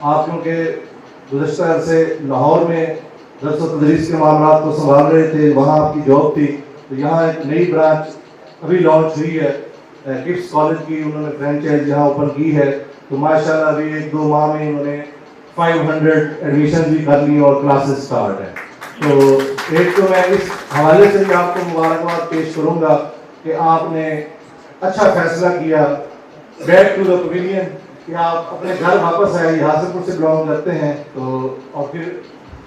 آپ کیونکہ گزشتہ عرصے لاہور میں درس و تدریس کے معاملات کو سنبھال رہے تھے، وہاں آپ کی جاب تھی، تو یہاں ایک نئی برانچ ابھی لانچ ہوئی ہے کڈس کالج کی، انہوں نے فرینچائز یہاں اوپن کی ہے، تو ماشاءاللہ ابھی 1-2 ماہ میں انہوں نے 500 ایڈمیشن بھی کر لی اور کلاسز سٹارٹ ہیں۔ تو ایک تو میں اس حوالے سے بھی آپ کو مبارکباد پیش کروں گا کہ آپ نے اچھا فیصلہ کیا، بیک ٹو دا پویلین، کہ آپ اپنے گھر واپس آئے، یہ حاصل پور سے بلانگ کرتے ہیں، تو اور پھر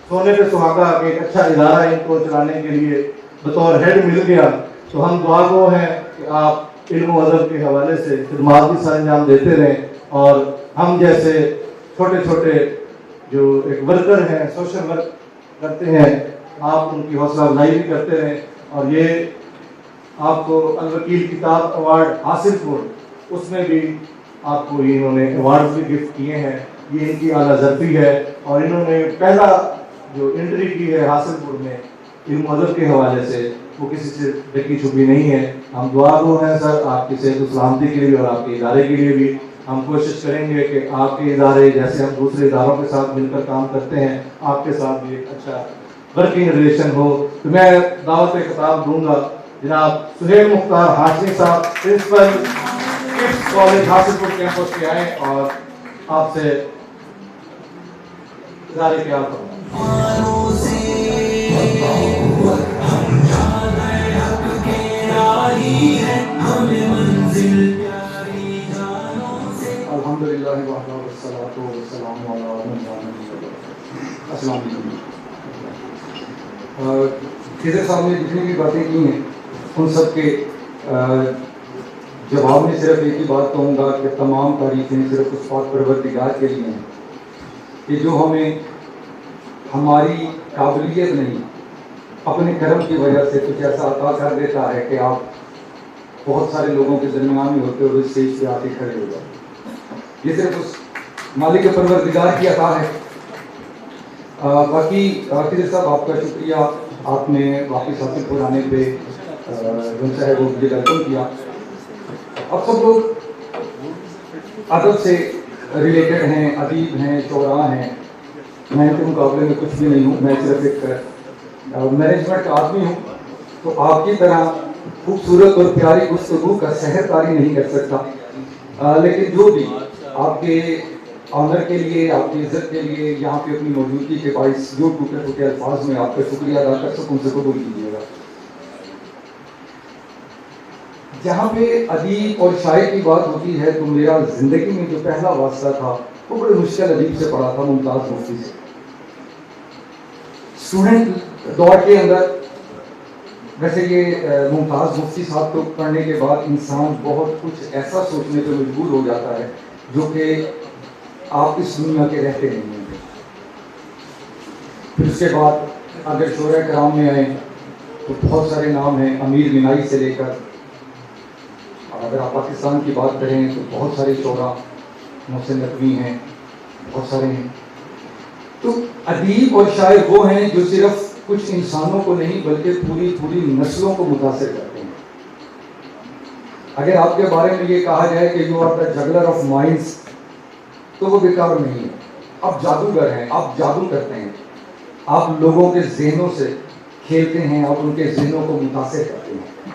سونے پہ سہاگا کہ ایک اچھا ادارہ ان کو چلانے کے لیے بطور ہیڈ مل گیا، تو ہم دعا گو ہیں کہ آپ علم و ادب کے حوالے سے خدمات بھی سر انجام دیتے رہیں، اور ہم جیسے چھوٹے چھوٹے جو ایک ورکر ہیں، سوشل ورک کرتے ہیں، آپ ان کی حوصلہ افزائی بھی کرتے رہیں، اور یہ آپ کو الوکیل کتاب ایوارڈ حاصل ہو، اس میں بھی آپ کو انہوں نے ایوارڈ بھی گفٹ کیے ہیں، یہ ان کی اعلیٰ ظرفی ہے، اور انہوں نے پہلا جو انٹری کی ہے حاصل پور میں علم و ادب کے حوالے سے، وہ کسی سے ڈکی چھپی نہیں ہے۔ ہم دعا گو ہیں سر آپ کی صحت و سلامتی کے لیے اور آپ کے ادارے کے لیے بھی، ہم کوشش کریں گے کہ آپ کے ادارے جیسے ہم دوسرے اداروں کے ساتھ مل کر کام کرتے ہیں، آپ کے ساتھ بھی ایک اچھا ورکنگ ریلیشن ہو۔ تو میں دعوت خطاب دوں گا جناب سہیل مختار ہاشمی صاحب، پرنسپل کڈس کالج حاصل پور کیمپس کے آئے اور آپ سے ادارے کے آپ الحمدللہ وحدہ والصلاۃ والسلام علی من لا نبی بعدہ۔ السلام علیکم۔ خضر صاحب نے جتنی بھی باتیں کی ہیں ان سب کے جواب میں صرف ایک ہی بات کہوں گا کہ تمام تعریفیں صرف اس پاک پروردگار کے لیے ہیں کہ جو ہمیں ہماری قابلیت نہیں اپنے کرم کی وجہ سے کچھ ایسا عطا کر دیتا ہے کہ آپ بہت سارے لوگوں کے درمیان میں ہوتے ہوئے اسٹیج پہ آ کے کھڑے ہو جاتے ہیں۔ یہ صرف اس مالک پروردگار کی عطا ہے۔ باقی خضر صاحب آپ کا شکریہ، آپ نے واپس حاصل پور آنے پہ جو ہے وہ مجھے ویلکم کیا۔ اب سب لوگ ادب سے ریلیٹڈ ہیں، ادیب ہیں، شعراء ہیں، میں ان کے مقابلے میں کچھ بھی نہیں ہوں، میں صرف ایک مینجمنٹ کا آدمی ہوں، تو آپ کی طرح خوبصورت اور پیاری گفتگو کا سحر کاری نہیں کر سکتا، لیکن جو بھی آپ کے آنر کے لیے، آپ کی عزت کے لیے یہاں پہ اپنی موجودگی کے باعث جو ٹوٹے ٹوٹے الفاظ میں آپ کا شکریہ ادا کر سکوں سے قبول کیجیے گا۔ جہاں پہ ادیب اور شاعر کی بات ہوتی ہے تو میرا زندگی میں جو پہلا واسطہ تھا وہ بڑے مشکل ادیب سے پڑا تھا، ممتاز مفتی سے۔ اسٹوڈنٹ دور کے اندر ویسے یہ ممتاز مفتی صاحب کو پڑھنے کے بعد انسان بہت کچھ ایسا سوچنے پہ مجبور ہو جاتا ہے جو کہ آپ اس دنیا کے رہتے نہیں ہیں۔ پھر اس کے بعد اگر شعراء کرام میں آئیں تو بہت سارے نام ہیں، امیر منائی سے لے کر، اور اگر آپ پاکستان کی بات کریں تو بہت سارے شعراء، محسن نقوی ہیں، بہت سارے ہیں۔ تو ادیب اور شاعر وہ ہیں جو صرف کچھ انسانوں کو نہیں بلکہ پوری نسلوں کو متاثر کرتے ہیں۔ اگر آپ کے بارے میں یہ کہا جائے کہ you are the juggler of minds تو وہ بیکار نہیں ہے، آپ جادوگر ہیں، آپ جادو کرتے ہیں، آپ لوگوں کے ذہنوں سے کھیلتے ہیں، آپ ان کے ذہنوں کو متاثر کرتے ہیں،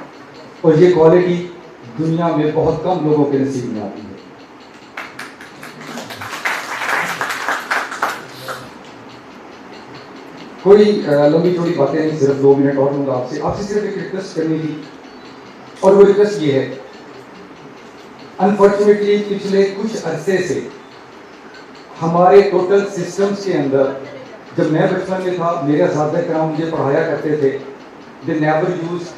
اور یہ کوالٹی دنیا میں بہت کم لوگوں کے نصیب میں آتی ہے۔ کوئی لمبی چوڑی باتیں نہیں، صرف 2 منٹ اور لوں گا آپ سے صرف ایک ریکویسٹ کرنی تھی، اور وہ ریکویسٹ یہ ہے، انفارچونیٹلی پچھلے کچھ عرصے سے ہمارے ٹوٹل سسٹمز کے اندر، جب میں بچپن میں تھا میرے اساتذہ کرام مجھے پڑھایا کرتے تھے، they never used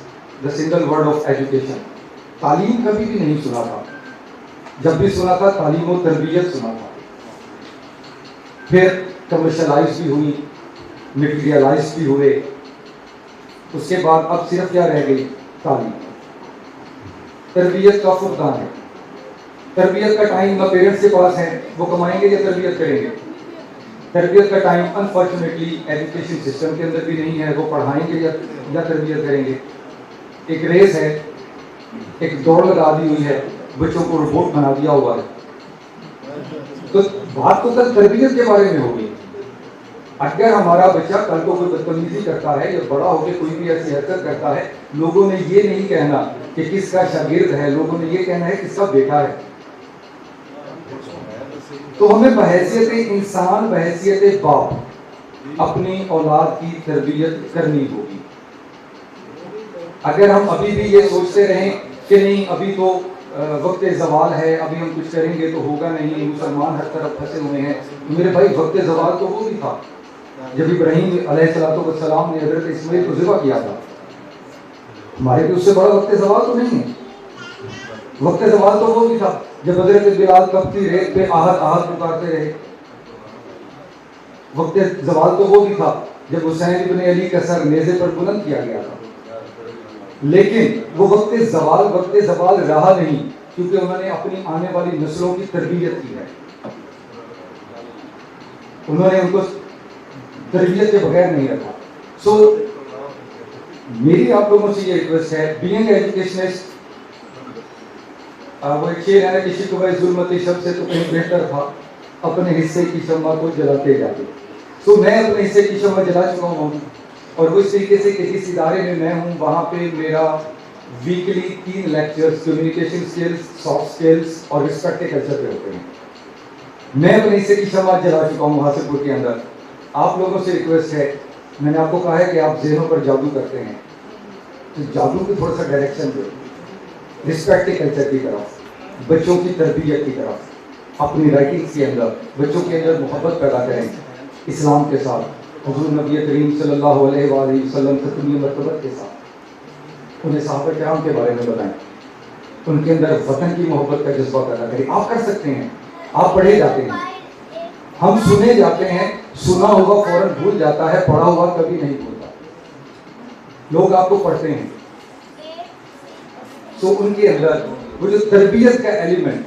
the single word of education، تعلیم کبھی بھی نہیں سنا تھا، جب بھی سنا تھا تعلیم و تربیت سنا تھا۔ پھر کمرشلائز بھی ہوئی، میٹیریلائز بھی ہوئے، اس کے بعد اب صرف کیا رہ گئی؟ تعلیم۔ تربیت کا فقدان ہے، تربیت کا ٹائم نہ پیرنٹس کے پاس ہے، وہ کمائیں گے یا تربیت کریں گے؟ تربیت کا ٹائم انفارچونیٹلی ایجوکیشن سسٹم کے اندر بھی نہیں ہے، وہ پڑھائیں گے یا تربیت کریں گے؟ ایک ریس ہے، ایک دوڑ لگا دی ہوئی ہے، بچوں کو روبوٹ بنا دیا ہوا ہے۔ تو بات تو کل تربیت کے بارے میں ہوگی. اگر ہمارا بچہ کل کو کوئی بدتمیزی کرتا ہے یا بڑا ہو کے کوئی بھی ایسی حرکت کرتا ہے, لوگوں نے یہ نہیں کہنا کہ کس کا شاگرد ہے, لوگوں نے یہ کہنا ہے کس کا بیٹا ہے. تو ہمیں بحیثیت انسان, بحیثیت باپ اپنی اولاد کی تربیت کرنی ہوگی. اگر ہم ابھی بھی یہ سوچتے رہیں کہ نہیں ابھی تو وقت زوال ہے, ابھی ہم کچھ کریں گے تو ہوگا نہیں, مسلمان ہر طرف پھنسے ہوئے ہیں, میرے بھائی وقت زوال تو وہ بھی تھا جب ابراہیم علیہ السلام نے حضرت اسماعیل کو ذبح کیا تھا. ہمارے بھی اس سے بڑا وقت زوال تو نہیں ہے. وقت زوال تو وہ بھی تھا جب حضرت بلال تپتی ریت پہ آہت آہت پکارتے رہے. وقت زوال تو وہ بھی تھا جب حسین ابن علی کا سر نیزے پر بلند کیا گیا تھا. لیکن وہ وقت زوال رہا نہیں, کیونکہ انہوں نے اپنی آنے والی نسلوں کی تربیت کی ہے. انہوں نے ان کو تربیت کے بغیر نہیں رکھا. سو میری آپ لوگوں سے یہ ریکویسٹ ہے, بینگ ایجوکیشنسٹ, وہ ایک شعر ہے کہ شکوہ ظلمتی شب سے تو کہیں بہتر تھا اپنے حصے کی شمع کو جلاتے جاتے. تو میں اپنے حصے کی شمع جلا چکا ہوں, اور وہ اس طریقے سے کہ جس ادارے میں میں ہوں وہاں پہ میرا weekly 3 lectures communication skills, soft skills اور رسپیکٹ کے کلچر پہ ہوتے ہیں. میں اپنے حصے کی شمع جلا چکا ہوں حاصل پور کے اندر. آپ لوگوں سے ریکویسٹ ہے, میں نے آپ کو کہا ہے کہ آپ ذہنوں پر جادو کرتے ہیں, تو جادو کو تھوڑا سا ڈائریکشن دو, رسپیکٹ کے کلچر کی طرف, بچوں کی تربیت کی طرف, اپنی رائٹنگز کے اندر بچوں کے اندر محبت پیدا کریں اسلام کے ساتھ, حضور نبی کریم صلی اللہ علیہ وآلہ وسلم ختمی مرتبت کے ساتھ. انہیں صحابہ کرام کے بارے میں بتائیں, ان کے اندر وطن کی محبت کا جذبہ پیدا کریں. آپ کر سکتے ہیں, آپ پڑھے جاتے ہیں, ہم سنے جاتے ہیں, سنا ہوا فوراً بھول جاتا ہے, پڑھا ہوا کبھی نہیں بھولتا. لوگ آپ کو پڑھتے ہیں, تو ان کے اندر وہ جو تربیت کا ایلیمنٹ